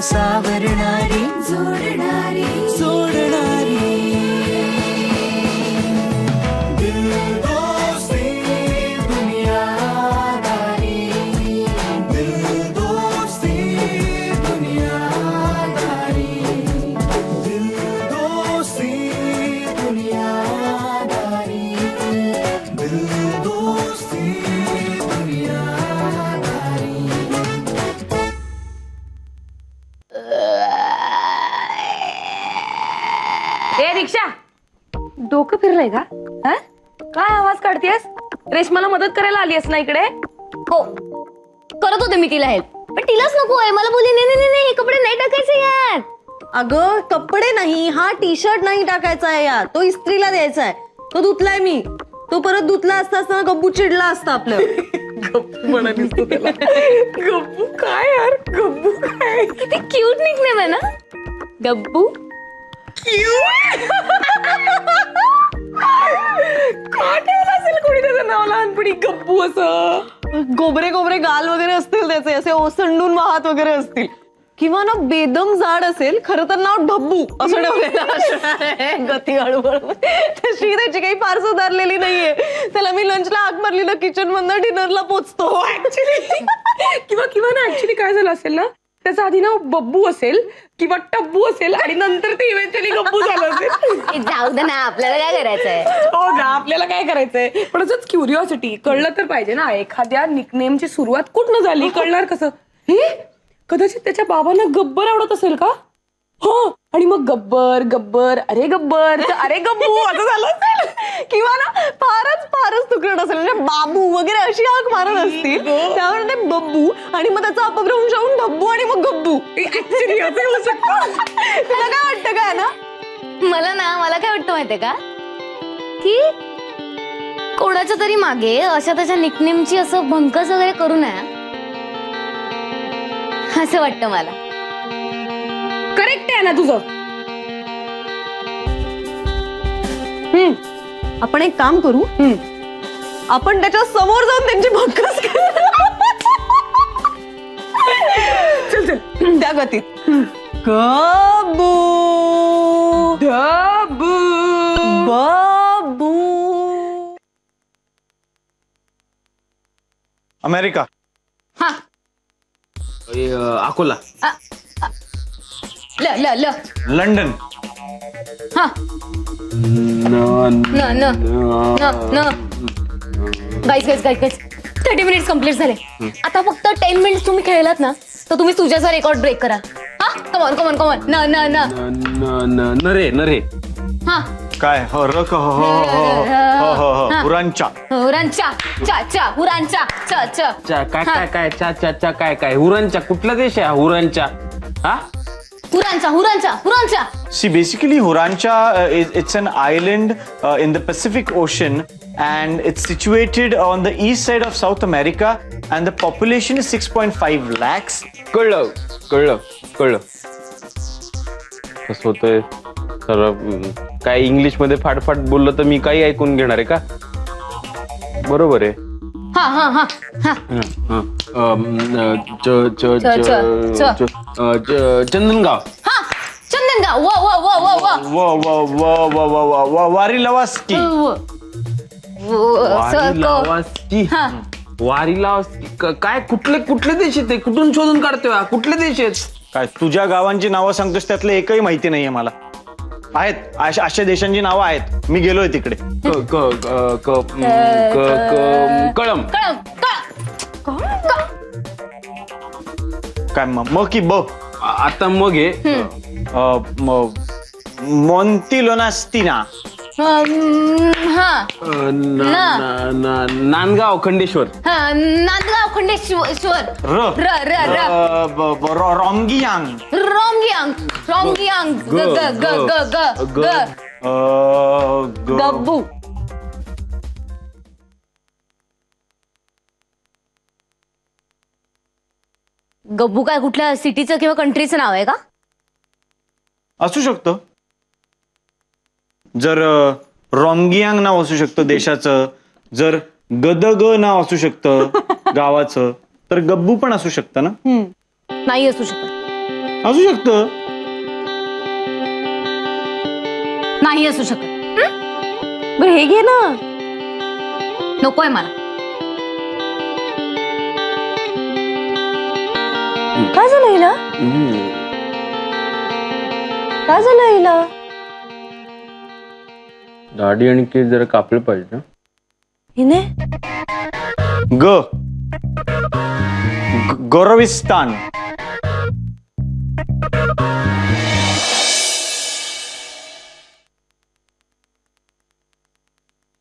सावरणारी जोडणारी सोडणारी दिल दोस्ती दुनियादारी दिल दोस्ती दुनियादारी दिल दोस्ती दुनियादारी दिल दोस्ती दुनियादारी. ए रिक्षा, डोकं फिरलंय का? हा? काय आवाज काढतेस? रेशमाला मदत करायला आलीस ना इकडे? हो करत होते मी तिला हेल्प, पण तिलाच नको आहे. मला बोलली नाही नाही नाही हे कपडे नाही टाकायचे यार. अगं कपडे नाही, हा टी शर्ट नाही टाकायचा आहे यार, तो इस्त्रीला द्यायचा आहे. तो धुतलाय मी, तो परत धुतला असता असताना गब्बू चिडला असता आपलं. गप्पू म्हणालीस तू त्याला. गप्पू काय यार? गप्पू काय? किती क्यूट निकनेम आहे ना गब्बू. का ठेवलं असेल कोणी त्याचं नाव लहानपणी गप्पू असं? गोबरे गोबरे गाल वगैरे असतील त्याचे, असे ओसंडून वाहत वगैरे असतील, किंवा ना बेदम जाड असेल, खरं तर नाव ढब्बू असं ठेवलेलं असणार आहे. गती हळूहळू तशी त्याची काही फार सुधारलेली नाहीये. त्याला मी लंचला हाक मारली ना किचन मधनं डिनरला पोचतो ऍक्च्युली. किंवा ना ऍक्च्युली काय झालं असेल ना, त्याचं आधी नाव बब्बू असेल किंवा टब्बू असेल आणि नंतर ते इव्हेंच्युअली गप्पू झालं असेल. जाऊ दे ना, आपल्याला काय करायचंय. हो ना, आपल्याला काय करायचंय. पण असंच क्युरिओसिटी, कळलं तर पाहिजे ना, एखाद्या निकनेमची सुरुवात कुठनं झाली कळणार कसं? हे कदाचित त्याच्या बाबांना गब्बर आवडत असेल का? हो, आणि मग गब्बर गब्बर अरे गब्बर अरे गब्बू असं झालं असेल. किंवा ना फारच तुकडट असेल, म्हणजे बाबू वगैरे अशी हाक मारत असतील, त्यामुळे ते बब्बू आणि मग त्याचा अपभ्रंश होऊन ढब्बू आणि मग गब्बू. ऍक्च्युली असं होऊ शकतं. तुला काय वाटतं काय ना? मला काय वाटतं माहितीये का, की कोणाच्या तरी मागे अशा त्याच्या निकनेमची असं भंकस वगैरे करू नये असं वाटतं मला. करेक्ट आहे ना तुझं. आपण एक काम करू, आपण त्याच्या समोर जाऊन त्यांची भक्कस चल चल त्या गतीत गब्बू डब्बू बाबू. अमेरिका. हा अकोला. ल ल ल लंडन. हा न न न गाईस 30 मिनिट्स कम्प्लीट झाले. आता फक्त 10 मिनिट्स तुम्ही खेळलात ना, तर तुम्ही तुझ्याचा रेकॉर्ड ब्रेक करा. हा कमॉन कमॉन कमॉन. न न न नरे नरे. हा काय हो र क हो हो हो हो हो हो हुरांचा. हुरांचा चा चा हुरांचा च च चा काय काय काय चा चा चा काय काय हुरांचा कुठला देश आहे हुरांचा? हा हुरांचा हुरांचा हुरांचा. See, basically, Hurancha it's an island in the Pacific Ocean, and it's situated on the east side of South America, and the population is 6.5 lakhs. कळलं कळलं कळलं. कसं होतंय तर काय इंग्लिश मध्ये फाटफाट बोललं तर मी काही ऐकून घेणार आहे का? बरोबर आहे. हा हा हा हा चंदनगाव. हा चंदनगाव. व व व व व Whoa, whoa, whoa, whoa, whoa, whoa, whoa, Varilavasky. वारीलावास्की. वारीलावास्की काय कुठले कुठले देश आहेत ते? कुठून शोधून काढतोय हा? कुठले देश आहेत? काय तुझ्या गावांची नावं सांगतोस त्यातलं एकही माहिती नाहीये मला. आहेत अशा देशांची नावं आहेत, मी गेलोय तिकडे. कळम. काय म की ब आता मग हे मोन्तिलोनास्तिना. हा नांदगाव खंडेश्वर. नांदगाव खंडेश्वर. र रॉंगियांग. रोंगियांग रोंगियांग ग ग ग ग ग गब्बू. गब्बू काय कुठल्या सिटीचं किंवा कंट्रीचं नाव आहे का? असू शकतं. जर रॉंगियांग नाव असू शकतं देशाचं, जर गदग नाव असू शकतं गावाचं, तर गब्बू पण असू शकतं ना. नाही असू शकत. असू शकतं. नाही असू शकत. बरं हे घे ना. नकोय मला. काय झालं हिला? काय झालं हिला? दाढी आणि केस जरा कापले पाहिजे ना. हिने गौरविस्तान.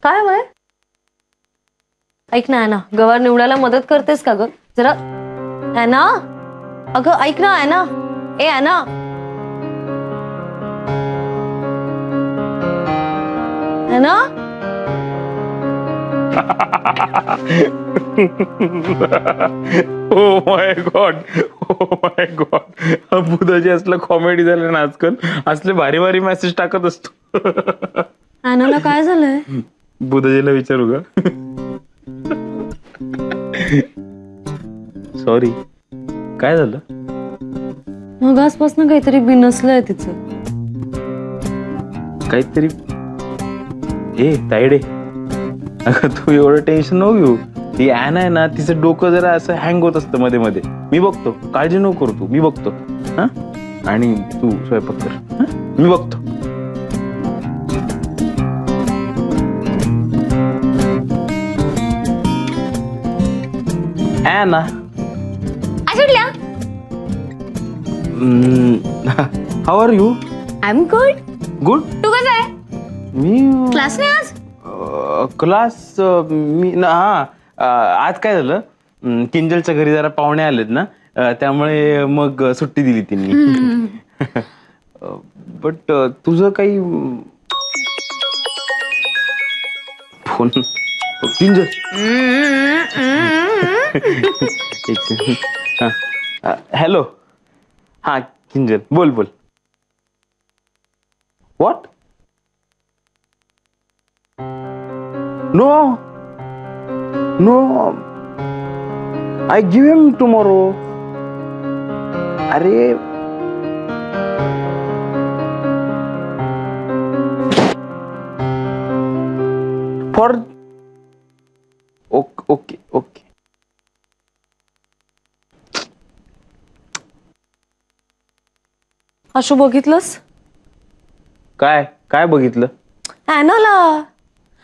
काय वय? ऐक ना ॲना, गवार निवडायला मदत करतेस का ग जरा? ॲना अगं ऐक ना ॲना. ए Anna. Anna oh my god, oh my god. बुधाची असलं कॉमेडी झालं ना आजकाल. असले भारी भारी मेसेज टाकत असतो. ॲनाला काय झालंय? बुधाजीला विचारू का? सॉरी, काय झालं? मग आजपासून काहीतरी बिनसलंय तिचं. काहीतरी. ए तायडे, अगं तू एवढं टेन्शन नको घेऊ. ती ॲन आहे ना, तिचं डोकं जरा असं हँग होत असतं मध्ये मध्ये. मी बघतो, काळजी नको करू तू, मी बघतो. हा, आणि तू स्वयंपाक कर. हा? मी बघतो. ॲना, आठवल्या? How are you? I am good. Good. तू कसा आहे? मी क्लास नाही आज? क्लास मी ना हा आज काय झालं, किंजलच्या घरी जरा पाहुणे आलेत ना, त्यामुळे मग सुट्टी दिली त्यांनी. बट तुझं काही फोन किंजल. हॅलो. हा किंजल, बोल बोल. What? No, no, I give him tomorrow. अरे for okay, okay. आशू बघितलंस? काय काय बघितलं? ॲनाला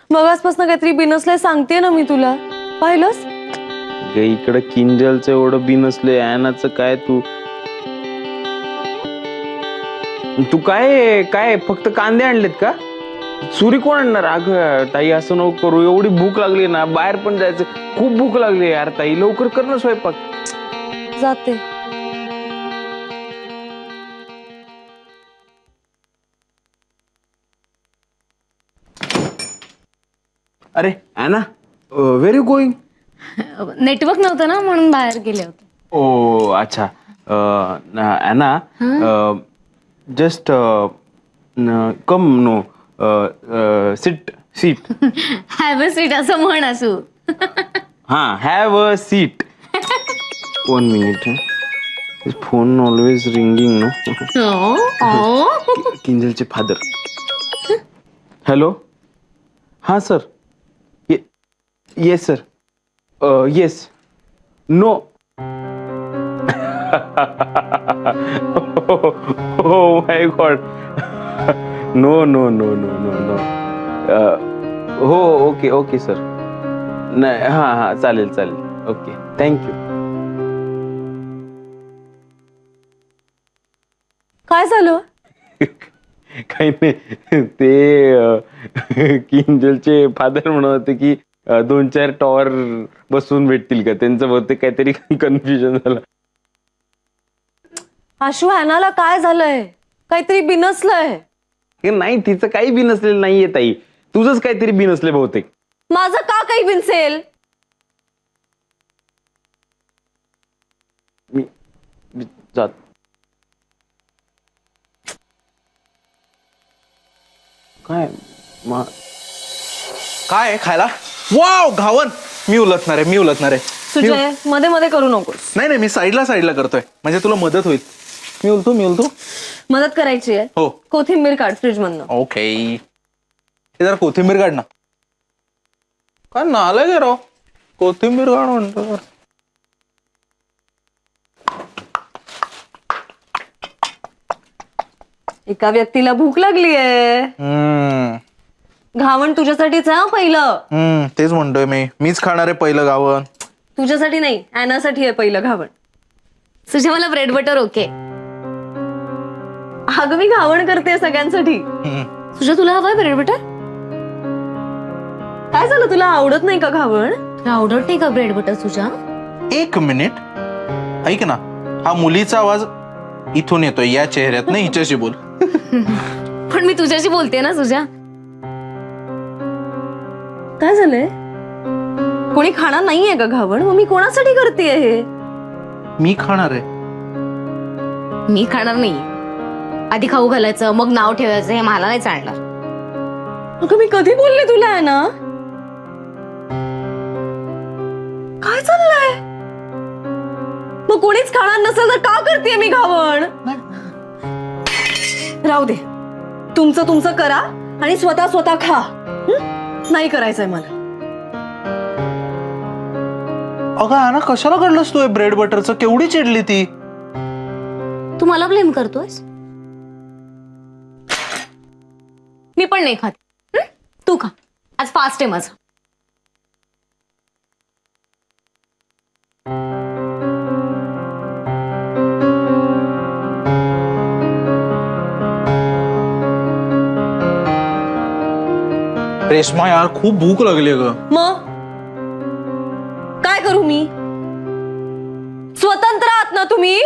मग आजपासून काहीतरी बिनसलंय सांगते ना मी तुला. पाहिलंस? इकडं किंजलचं एवढं बी नसले, ॲनाचं काय? तू काय काय फक्त कांदे आणलेत का? सुरी कोण आणणार? अगं ताई असं नको करू. एवढी भूक लागली ना, बाहेर पण जायचं. खूप भूक लागली यार ताई, लवकर कर ना स्वयंपाक. जाते. अरे Anna, where you going? Network नव्हतं ना, म्हणून बाहेर गेले होते. ओ अच्छा. Anna, just come no, sit seat. Have a seat असं म्हण असू. हा, have a seat. 1 minute. Phone always ringing no. किंजलचे फादर. हॅलो. हा sir. Yes sir. Yes. No. Oh my god. No no no no no no. हो okay okay sir. नाही हां हां चालेल चालेल. Okay thank you. काय झालं? काही नाही, ते किंजलचे फादर म्हणत होते की 2-4 टॉवर बसून भेटतील का, त्यांचं बहुतेक काहीतरी कन्फ्युजन झालं. आशू ॲनाला काय झालंय? काहीतरी बिनसलंय. नाही, तिचं काही बी नसलेलं नाहीये ताई, तुझंच काहीतरी बी नसले बहुतेक. माझं का काही बिनसेल? मी जात. काय काय आहे खायला? वाव घावन. मी उलटणार आहे. सुजय मध्ये मध्ये करू नकोस. नाही मी साईडला करतोय, म्हणजे तुला मदत होईल. मी उलतो मदत करायची आहे. हो. कोथिंबीर काढ फ्रीज मधनं. ओके हे जरा कोथिंबीर काढ ना. काय नालायक आहे राव, कोथिंबीर काढ म्हणतो. एका व्यक्तीला भूक लागली आहे. घावण तुझ्यासाठीच आहे हं पहिलं. तेच म्हणतोय मीच खाणार आहे पहिलं गावं. तुझ्यासाठी नाही, ॲनासाठी आहे पहिलं घावण. सुजा मला ब्रेड बटर ओके. अगं मी घावण करते सगळ्यांसाठी. सुजा तुला हवंय ब्रेड बटर? काय झालं, तुला आवडत नाही का घावण? तुला आवडत नाही का ब्रेड बटर सुजा? एक मिनिट ऐक ना, हा मुलीचा आवाज इथून येतोय या चेहऱ्यात ना, हिच्याशी बोल. पण मी तुझ्याशी बोलते ना सुजा. काय झालंय? कोणी खाणार नाहीये का घावण? मग मी कोणासाठी करते हे? मी खाणार आहे. मी खाणार नाही. आधी खाऊ घालायचं मग नाव ठेवायचं हे मला नाही चालणार. अगं मी कधी बोलले तुला आहे ना? काय चाललंय? मग कोणीच खाणार नसेल तर का करते मी घावण? राहू दे, तुमचं तुमचं करा आणि स्वतः खा. नाही करायचंय मला. अगं ना कशाला काढलंस तू ब्रेड बटरचं? केवढी चिडली ती. तू मला ब्लेम करतोयस? मी पण नाही खात. तू खा, आज फास्ट आहे माझं. रेश्मा यार खूप भूक लागली ग. मग काय करू मी? स्वतंत्र आहात ना तुम्ही?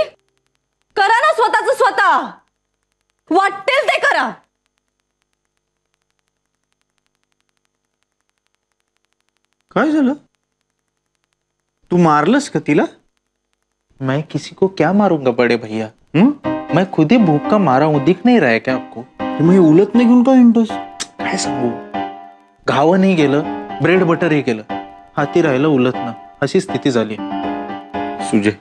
करा ना स्वतःच स्वतः. वाटेल ते करा. काय झालं? तू मारलंस का तिला? मैं किसी को क्या मारूंगा बड़े भैया. मैं खुद ही भूख का मारा हूं, दिख नहीं रहा है क्या आपको? मग हे उलट नाही घेऊन का इंटोस? काय सांगू, घावनही गेलं, ब्रेड बटरही गेलं, हाती राहिलं उलटणं, अशी स्थिती झाली. सुजय,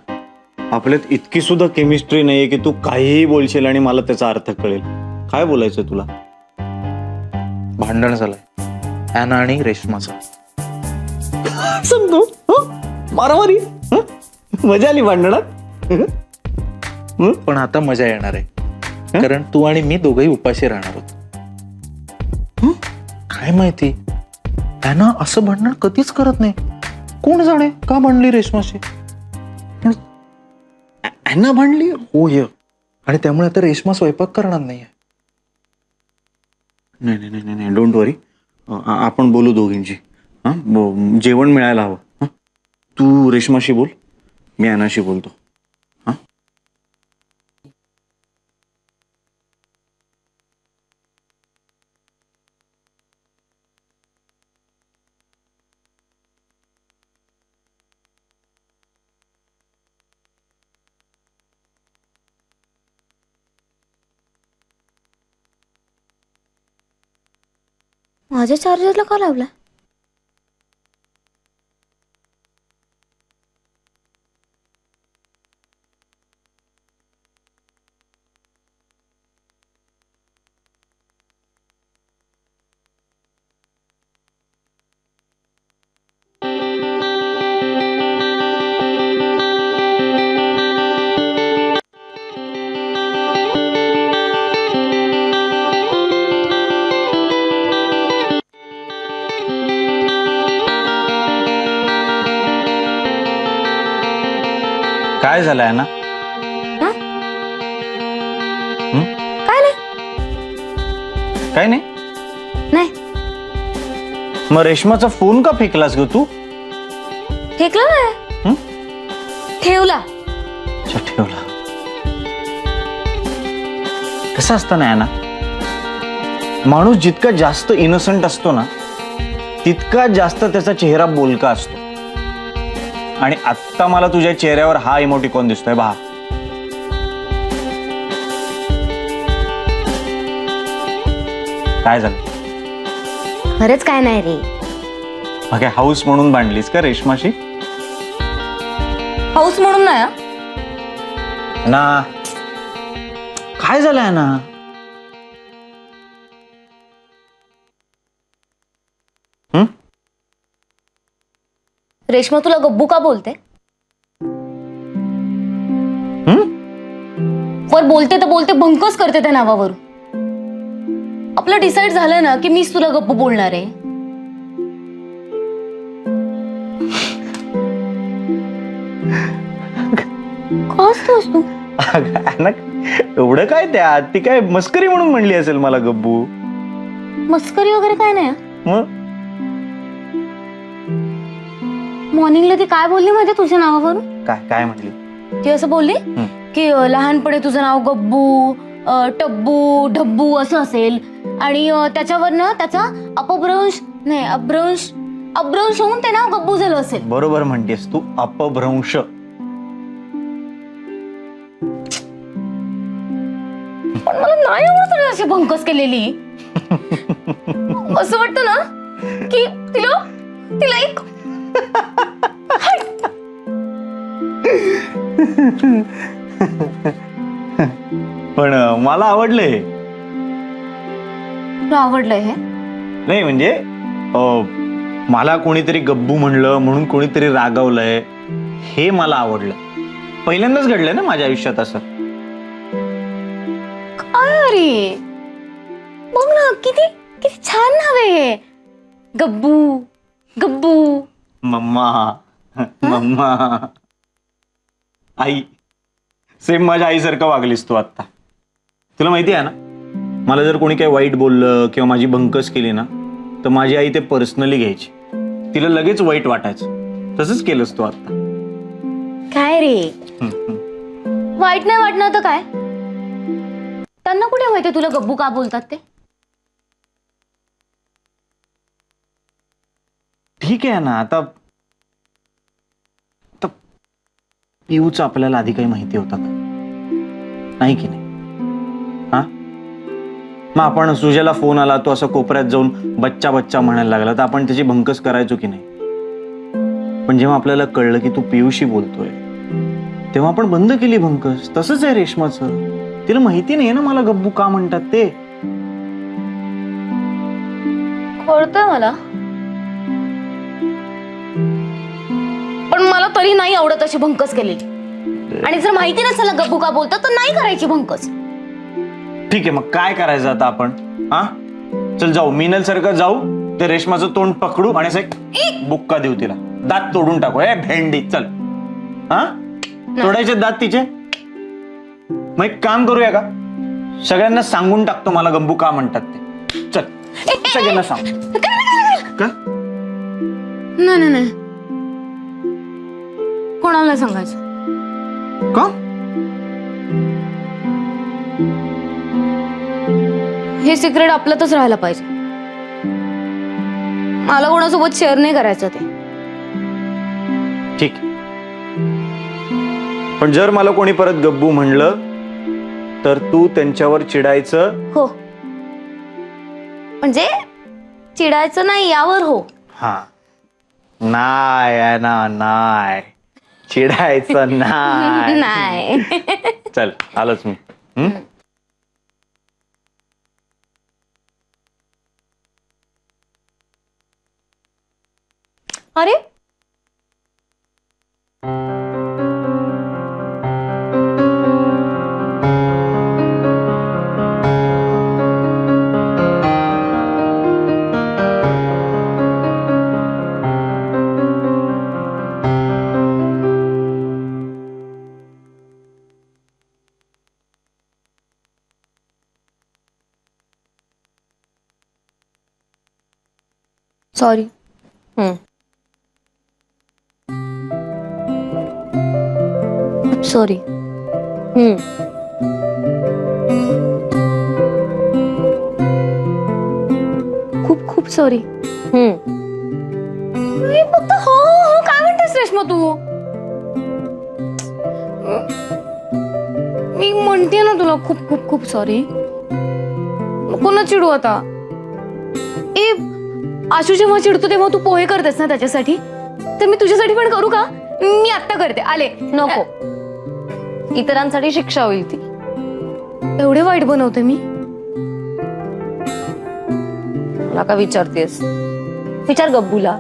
आपल्यात इतकी सुद्धा केमिस्ट्री नाहीये की तू काहीही बोलशील आणि मला त्याचा अर्थ कळेल. काय बोलायचं तुला? भांडण झालंय ॲना आणि रेश्माचं. सांगतो मारामारी. मजा आली भांडणात. पण आता मजा येणार आहे, कारण तू आणि मी दोघंही उपाशी राहणार आहोत. काय माहिती, ॲना असं भांडण कधीच करत नाही. कोण जाणे का भांडली रेश्माशी. ॲना भांडली? होय, आणि त्यामुळे आता रेश्मा स्वयंपाक करणार नाहीये. नाही नाही नाही नाही, डोंट वरी. आपण बोलू दोघींची. जेवण मिळायला हवं. तू रेश्माशी बोल, मी ॲनाशी बोलतो. माझ्या चार्जरला का लावला? काय झालंय ना? काय नाही. काय नाही. नाही मग रेश्माचा फोन का फेकलास ग तू? फेकला नाही, ठेवला. अच्छा, ठेवला. कसं असतं ना ना, माणूस जितका जास्त इनोसंट असतो ना तितका जास्त त्याचा चेहरा बोलका असतो. आणि आत्ता मला तुझ्या चेहऱ्यावर हा इमोटिकॉन दिसतोय बा. काय झालं? खरंच काय नाही रे. मग काय हाऊस म्हणून बांधलीस का रेश्माशी? हाऊस म्हणून नाही ना काय झालंय ना? रेश्मा तुला गब्बू का बोलते? वर बोलते तर बोलते भंकच करते त्या नावावरून. आपलं डिसाईड झालं ना की मीच तुला गब्बू बोलणार आहे. का हसतोस तू? अगं, एवढं काय त्यात? ती काय मस्करी म्हणून म्हणली असेल मला गब्बू. मस्करी वगैरे काय नाही. मग मॉर्निंगला ती काय बोलली माहिती तुझ्या नावावरून? काय काय म्हणली? ती असं बोलली की लहानपणी तुझं नाव गब्बू, टब्बू, ढब्बू असं असेल आणि त्याच्यावरनं त्याचा अपभ्रंश नाही अभ्रंश होऊन ते नाव गब्बू झालं असेल. बरोबर म्हणतेस तू, अपभ्रंश. पण मला नाही आवडत रे अशी भंकस केलेली. असं वाटतं ना की तिला एक पण मला आवडलंय. तुला आवडलंय हे? नाही म्हणजे मला कोणीतरी गब्बू म्हणलं म्हणून कोणीतरी रागावलंय, हे मला आवडलं. पहिल्यांदाच घडलंय ना माझ्या आयुष्यात असं. काय अरे बघ ना किती किती छान नाव आहे हे. गब्बू गब्बू. मम्मा मम्मा आई, सेम माझ्या आईसारखं वागलीस तू आता. तुला माहिती आहे ना, मला जर कोणी काही वाईट बोललं किंवा माझी भंकस केली ना तर माझी आई ते पर्सनली घ्यायची. तिला लगेच वाईट वाटायचं. तसंच केलंस तू आता. काय रे वाईट नाही वाटणार तर काय? त्यांना कुठे माहिती तुला गब्बू का बोलतात ते? ठीक आहे ना, आता पिऊचं आपल्याला आधी काही माहिती होतं का? नाही की नाही? हा, मग आपण सुजयला फोन आला, तो असं कोपऱ्यात जाऊन बच्चा बच्चा म्हणायला लागला तर आपण त्याची भंकस करायचो की नाही? पण जेव्हा आपल्याला कळलं की तू पियूशी बोलतोय तेव्हा आपण बंद केली भंकस. तसंच आहे रेश्माचं. तिला माहिती नाही ना मला गब्बू का म्हणतात ते. कळतंय मला, पण मला तरी नाही आवडत अशी भंकस केलेली. आणि जर माहिती नसेल गब्बू का बोलतात तर नाही करायची भंकस. ठीक आहे, मग काय करायचं आता आपण? हा, चल जाऊ, मिनल सारखं जाऊ, ते रेशमाचं तोंड पकडू आणि असं एक बुक्का देऊ तिला, दात तोडून टाकू. ए भेंडी, चल. हा, तोडायचे दात तिचे. मग एक काम करूया का, सगळ्यांना सांगून टाकतो मला गब्बू का म्हणतात ते. चल सगळ्यांना सांग. का? नाही नाही, कोणाला नाही सांगायचं. का? हे सिक्रेट आपल्यातच राहायला पाहिजे. मला कोणासोबत शेअर नाही करायचं ते. ठीक. पण जर मला कोणी परत गब्बू म्हणलं तर तू त्यांच्यावर चिडायचं. हो, म्हणजे चिडायचं नाही यावर. हो. हा, नाही ना, नाही चिडायचं नाही. नाही. चल आलोच मी. अरे सॉरी. सॉरी. खूप खूप सॉरी. मी फक्त हो हो काय म्हणतेस रेश्मा तू? मी म्हणते ना तुला खूप खूप खूप सॉरी. कोणा चिडू आता? ए आशू जेव्हा चिडतो तेव्हा तू पोहे करतेस ना त्याच्यासाठी, तर मी तुझ्यासाठी पण करू का? मी आत्ता करते, आले. नको, इतरांसाठी शिक्षा होईल ती. एवढे वाईट बनवते मी? मला का विचारतेस? विचार गब्बूला.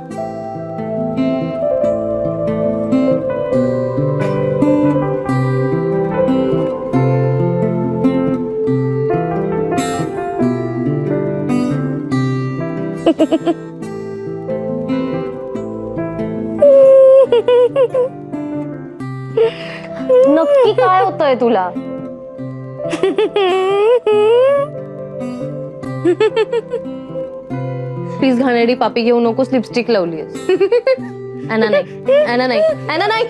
नक्की काय होतंय तुला? प्लीज घाणेरडी पापी घेऊ नकोस, लिपस्टिक लावलीस. अना नाही, अना नाही, अना नाही.